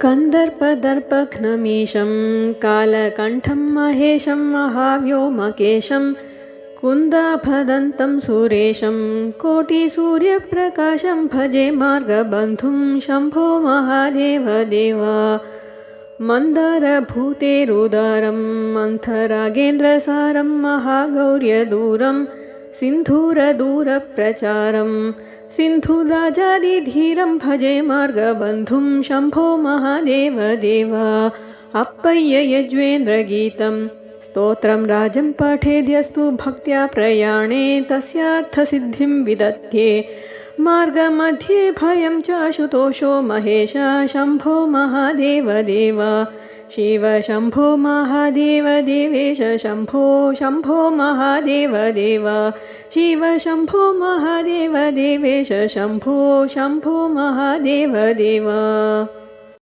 कन्दर्पदर्पघ्नमीशं कालकण्ठं महेशं महाव्योमकेशं कुन्दाभदन्तं सुरेशं कोटिसूर्यप्रकाशं भजे मार्गबन्धुं शम्भो महादेव देवा। मन्दरभूतेरुदारं मन्थरागेन्द्रसारं महागौर्यदूरं सिन्धूरदूरप्रचारं सिन्धुराजादिधीरं भजे मार्गबन्धुं शम्भो महादेव देवा। अप्पय्य यज्वेन्द्रगीतं स्तोत्रं राजन् पठेद्यस्तु भक्त्या प्रयाणे तस्यार्थसिद्धिं विदध्ये। मार्गमध्ये भयं च शुतोषो महेश शम्भो महादेव देवा। शिव शम्भो महादेव देवेश शम्भो शम्भो महादेव देवा। शिव शम्भो महादेव देवेश शम्भो शम्भो महादेव देवा।